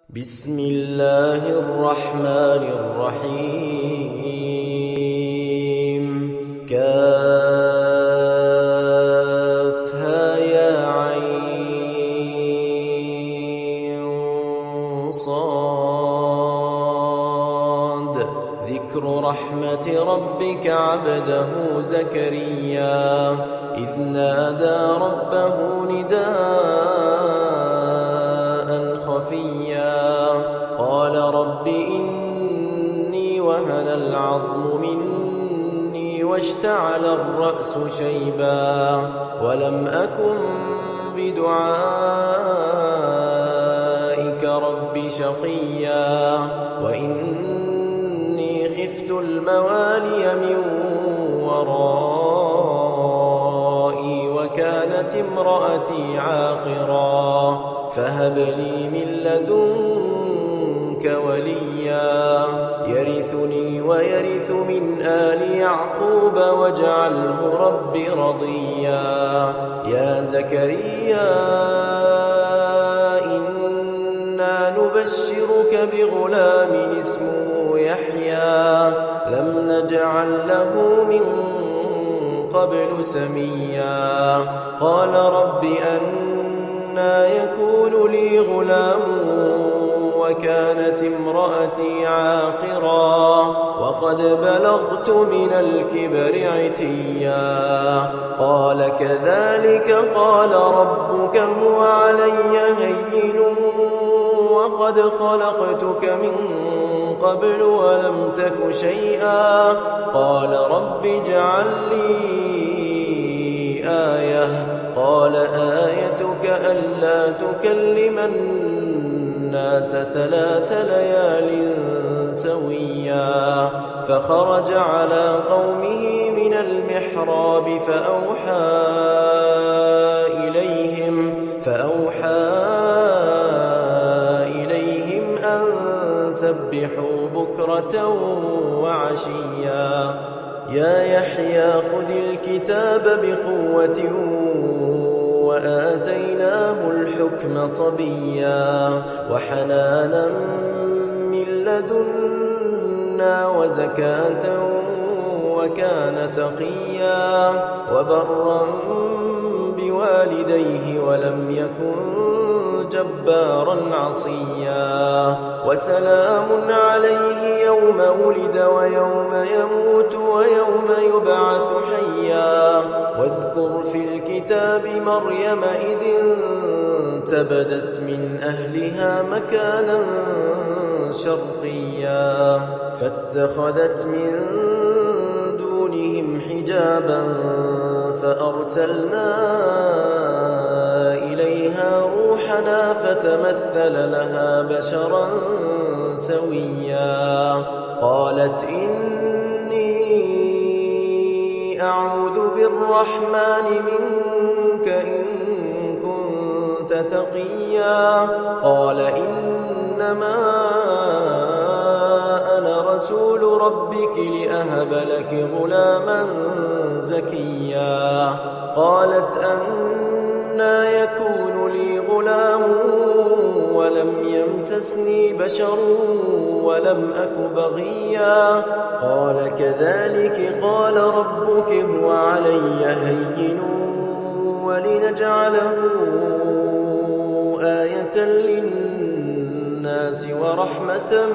بسم الله الرحمن الرحيم كافها يا عين صاد ذكر رحمة ربك عبده زكريا إذ نادى ربه نداء خفيا قال رب إني وهن العظم مني واشتعل الرأس شيبا ولم أكن بدعائك رب شقيا وإني خفت الموالي من ورائي وكانت امرأتي عاقرا فهب لي من لدنك وليا يرثني ويرث من آل يعقوب واجعله رب رضيا يا زكريا إنا نبشرك بغلام اسمه يحيى لم نجعل له من قبل سميا قال رب أنى يكون لي غلام وكانت امرأتي عاقرا وقد بلغت من الكبر عتيا قال كذلك قال ربك هو علي هين وقد خلقتك من قبل ولم تك شيئا قال رب اجعل لي آية قال آيتك ألا تكلم الناس 3 ليال سويا فخرج على قومه من المحراب فأوحى إليهم أن سبحوا بكرة وعشيا يا يحيى خذ الكتاب بقوة وآتيناه الحكم صبيا وحنانا من لدنا وزكاة وكان تقيا وبرا بوالديه ولم يكن جبارا عصيا وسلام عليه يوم ولد ويوم يموت ويوم يبعث حيا واذكر في الكتاب مريم إذ انتبذت من أهلها مكانا شرقيا فاتخذت من دونهم حجابا فأرسلنا إليها روحنا فتمثل لها بشرا سويا قالت إني أعوذ بالرحمن منك إن كنت تقيا قال إنما أنا رسول ربك لأهب لك غلاما زكيا قالت أنى يكون لي غلام ولم يمسسني بشر ولم أك بغيا قال كذلك قال ربك هو علي هين ولنجعله آية للناس ورحمة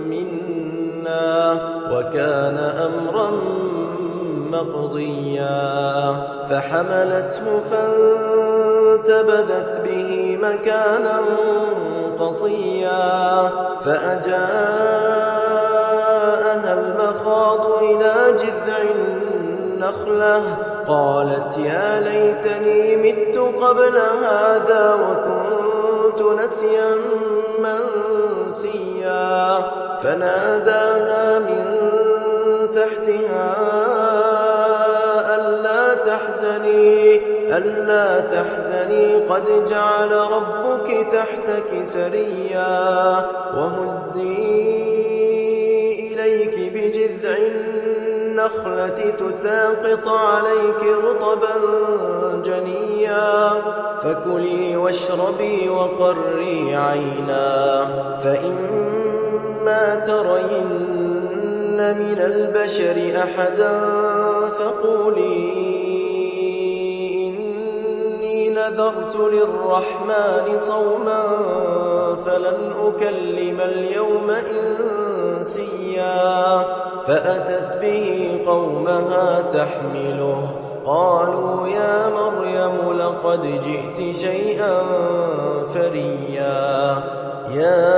منا وكان أمرا مقضيا فحملته فانتبذت به مكانا قصيا فأجاءها المخاض إلى جذع النخلة قالت يا ليتني مت قبل هذا وكنت نسيا منسيا فناداها من تحتها ألا تحزني قد جعل ربك تحتك سريا وهزي إليك بجذع النخلة تساقط عليك رطبا جنيا فكلي واشربي وقري عينا فإما ترين من البشر أحدا فقولي إني نذرت للرحمن صوما فلن أكلم اليوم إنسيا فأتت به قومها تحمله قالوا يا مريم لقد جئت شيئا فريا يا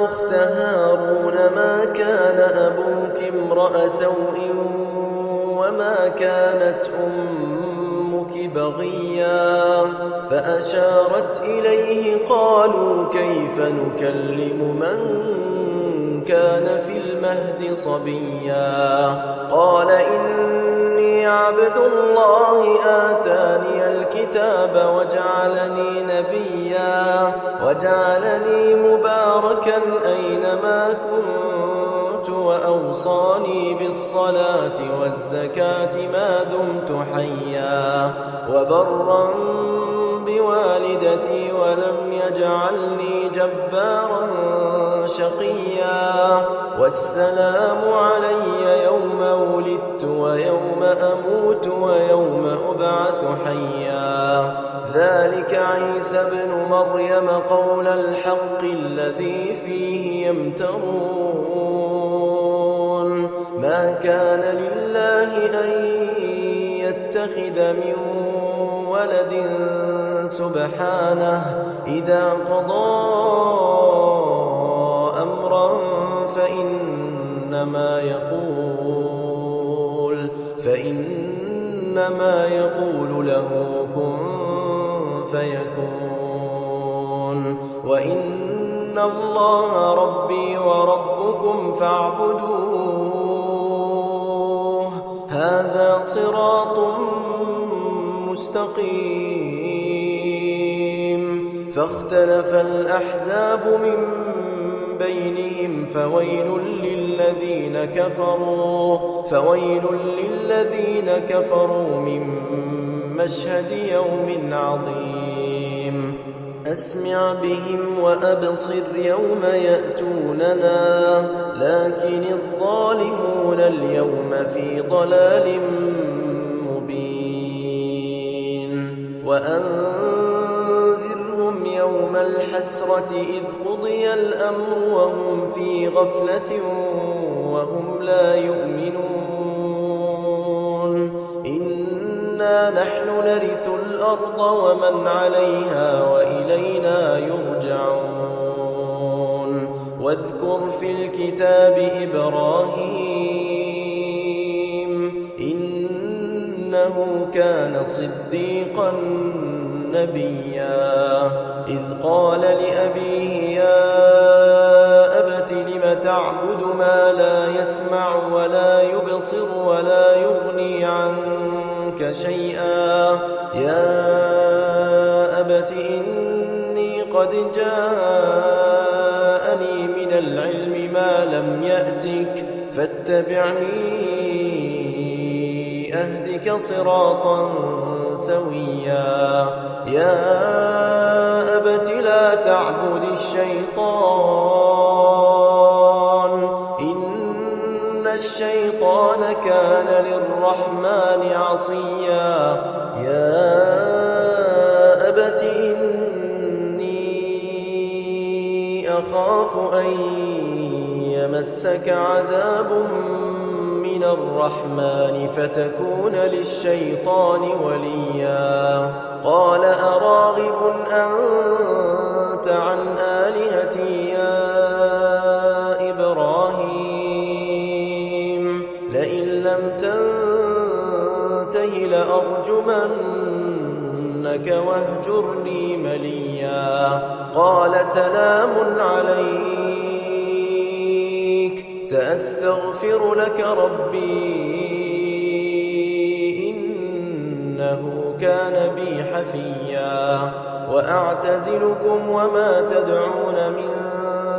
أخت هارون ما كان أبوك امرأ سوء وما كانت أمك بغيا فأشارت إليه قالوا كيف نكلم من كان في المهد صبيا قال إني عبد الله آتاني الكتاب وجعلني نبيا وجعلني مباركا أينما كنت وأوصاني بالصلاة والزكاة ما دمت حيا وبرا بوالدتي ولم يجعلني جبارا شقيا والسلام علي يوم ولدت ويوم أموت ويوم أبعث حيا ذلك عيسى ابن مريم قول الحق الذي فيه يمترون ما كان لله أن يتخذ من ولد سبحانه إذا قضى أمرا فإنما يقول له كن فيكون وإن الله ربي وربكم فاعبدوه هذا صراط مستقيم فاختلف الأحزاب من بينهم فويل للذين كفروا من مشهد يوم عظيم أسمع بهم وأبصر يوم يأتوننا لكن الظالمون اليوم في ضلال مبين وأنذرهم يوم الحسرة إذ قضي الأمر وهم في غفلة وهم لا يؤمنون إنا نحن نرث الأرض ومن عليها وإلينا يرجعون واذكر في الكتاب إبراهيم إنه كان صديقا نبيا إذ قال لأبيه يا أبت لم تعبد ما لا يسمع ولا يبصر ولا يغني عنك شيئا يا أبت إني قد جاءني من العلم ما لم يأتك فاتبعني أهدك صراطا سويا يا أبت لا تعبد الشيطان إن الشيطان كان للرحمن عصيا يا أبت إني أخاف أن يمسك عذاب من الرحمن فتكون للشيطان وليا قال أراغب أنت عن آلهتي يا إبراهيم لئن لم تنته لأرجمنك واهجرني مليا قال سلام عليك سأستغفر لك ربي إنه كان بي حفيا وأعتزلكم وما تدعون من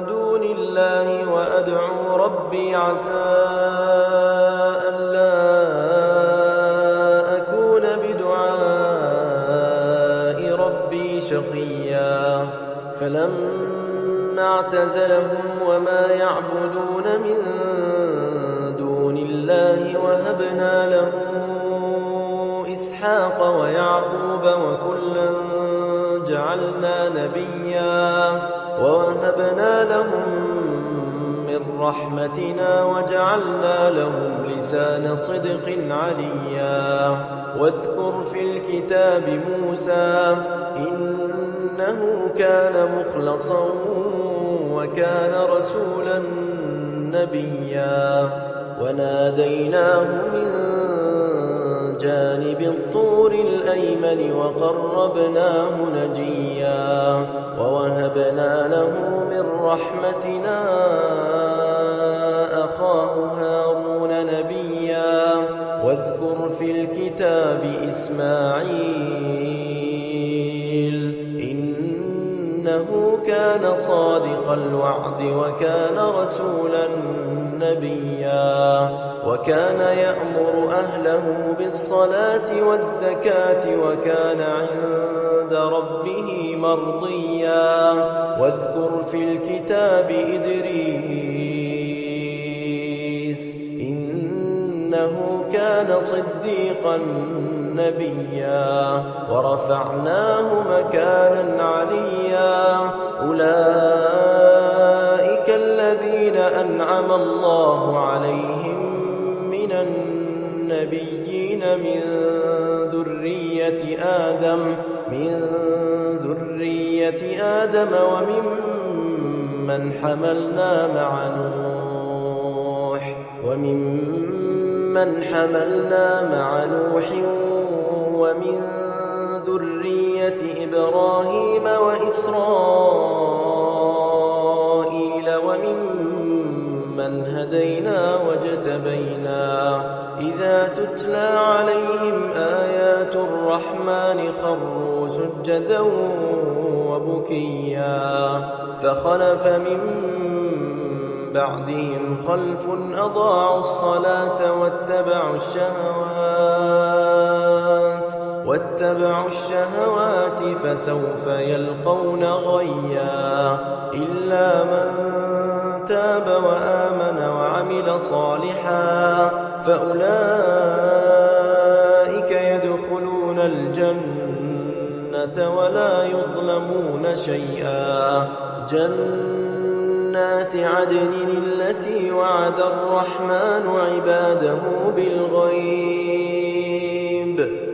دون الله وأدعو ربي عسى ألا أكون بدعاء ربي شقيا فلما ثم اعتزلهم وما يعبدون من دون الله وهبنا له إسحاق ويعقوب وكلا جعلنا نبيا ووهبنا لهم من رحمتنا وجعلنا لهم لسان صدق عليا واذكر في الكتاب موسى إنه كان مخلصا وكان رسولا نبيا وناديناه من جانب الطور الأيمن وقربناه نجيا ووهبنا له من رحمتنا أخاه هارون نبيا واذكر في الكتاب إسماعيل إنه كان صادق الوعد وكان رسولا نبيا وكان يأمر أهله بالصلاة والزكاة وكان عند ربه مرضيا واذكر في الكتاب إدريس إنه كان صديقا نبيا ورفعناه مكانا عليا أولئك الذين أنعم الله عليهم من النبيين من ذرية آدم وممن حملنا مع نوح ومن ذرية إبراهيم وإسرائيل وممن هدينا واجتبينا إذا تتلى عليهم آيات الرحمن خروا سجدا وبكيا فخلف من بعدهم خلف أضاعوا الصلاة واتبعوا الشهوات فسوف يلقون غيا إلا من تاب وآمن وعمل صالحا فأولئك يدخلون الجنة ولا يظلمون شيئا جنات عدن التي وعد الرحمن عباده بالغيب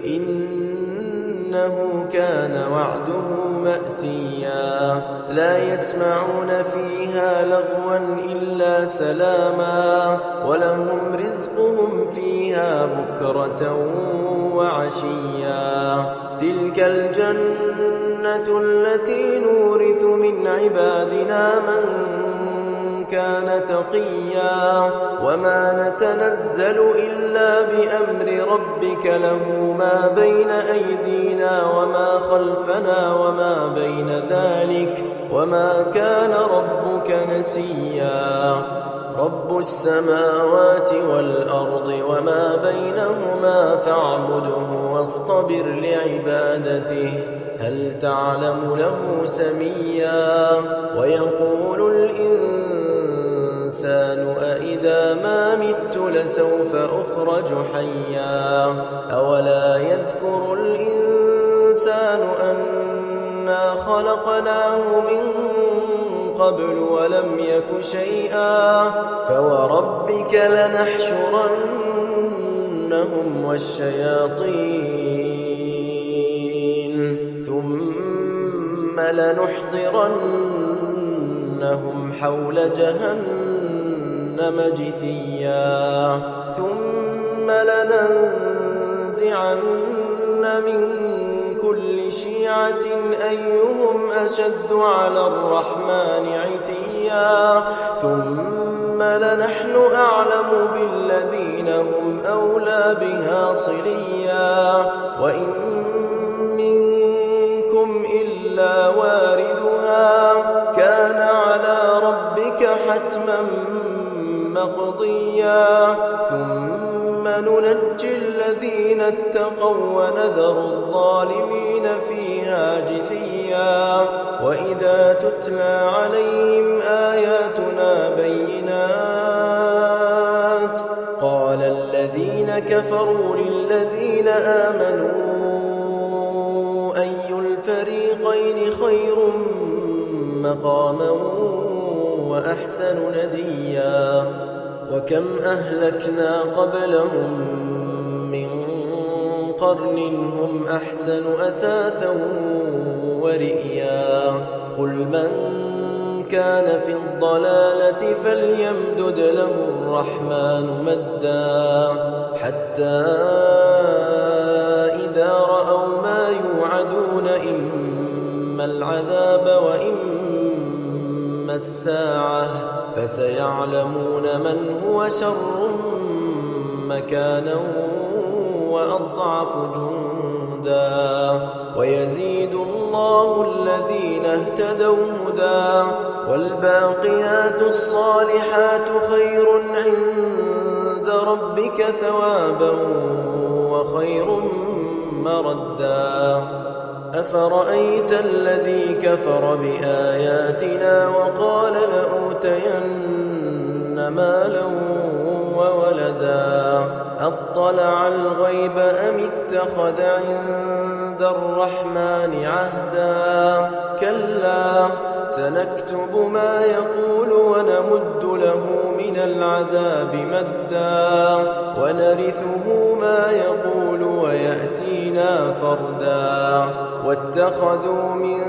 إنه كان وعده مأتيا لا يسمعون فيها لغوا إلا سلاما ولهم رزقهم فيها بكرة وعشيا تلك الجنة التي نورث من عبادنا من كان تقيا وما نتنزل إلا بأمر ربك له ما بين أيدينا وما خلفنا وما بين ذلك وما كان ربك نسيا رب السماوات والأرض وما بينهما فاعبده واصطبر لعبادته هل تعلم له سميا ويقول الإنسان أإذا ما مت لسوف أخرج حيا أولا يذكر الإنسان أنا خلقناه من قبل ولم يك شيئا فوربك لنحشرنهم والشياطين ثم لنحضرنهم حول جهنم جثيا ثم لننزعن من كل شيعة أيهم أشد على الرحمن عتيا ثم لنحن أعلم بالذين هم أولى بها صليا وإن منكم إلا واردها كان على ربك حتما مقضيا ثم ننجي الذين اتقوا ونذر الظالمين فيها جثيا وإذا تتلى عليهم آياتنا بينات قال الذين كفروا للذين آمنوا أي الفريقين خير مقاما وأحسن نديا وكم أهلكنا قبلهم من قرن هم أحسن أثاثا ورئيا قل من كان في الضلالة فليمدد له الرحمن مدا حتى إذا رأوا ما يوعدون إما العذاب وإما الساعة فسيعلمون من هو شر مكانا وأضعف جندا ويزيد الله الذين اهتدوا هدى والباقيات الصالحات خير عند ربك ثوابا وخير مردا أفرأيت الذي كفر بآياتنا وقال لأوتين مالا وولدا أطلع الغيب أم اتخذ عند الرحمن عهدا كلا سنكتب ما يقول ونمد له من العذاب مدا ونرثه ما يقول ويأتينا فردا واتخذوا من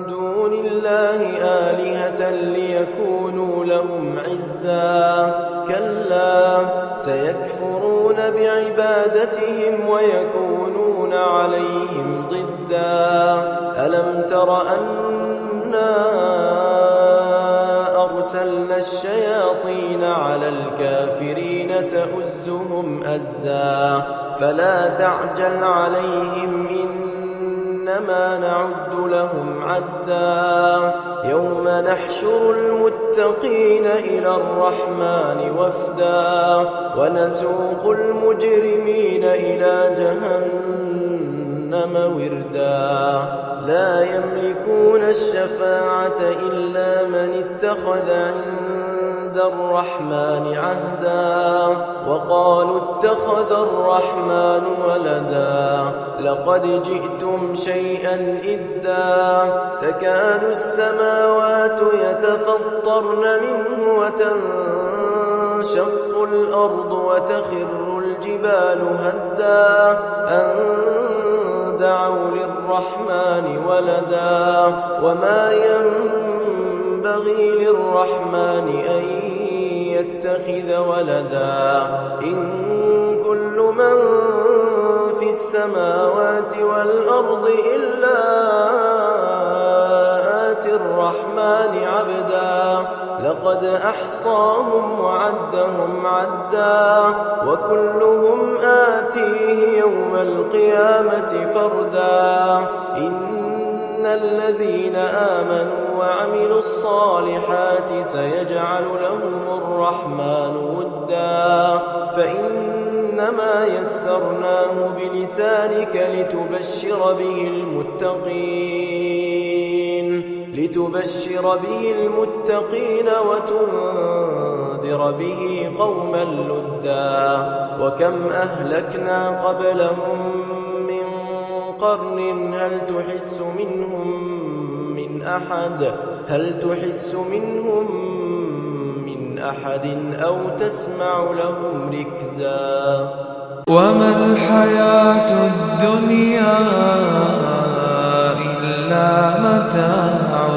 دون الله آلهة ليكونوا لهم عزا كلا سيكفرون بعبادتهم ويكونون عليهم ضدا ألم تر أنا أرسلنا الشياطين على الكافرين تؤزهم أزا فلا تعجل عليهم إنما نعد لهم عدا يوم نحشر المتقين إلى الرحمن وفدا ونسوق المجرمين إلى جهنم وردا لا يملكون الشفاعة إلا من اتخذ عند الرحمن عهدا وقالوا اتخذ الرحمن ولدا لقد جئتم شيئا إدا تكاد السماوات يتفطرن منه وتنشق الأرض وتخر الجبال هدا أن دعوا للرحمن ولدا وما ينبغي للرحمن أن يتخذ ولدا إن كل من في السماوات والأرض إلا آتي الرحمن عبدا لقد أحصاهم وعدهم عدا وكلهم آتيه يوم القيامة فردا إن الذين آمنوا وعملوا الصالحات سيجعل لهم الرحمن ودا فإنما يسرناه بلسانك لتبشر به المتقين وتنذر به قوما لدا وكم أهلكنا قبلهم من قرن هل تحس منهم من أحد أو تسمع لهم ركزا وما الحياة الدنيا إلا متاع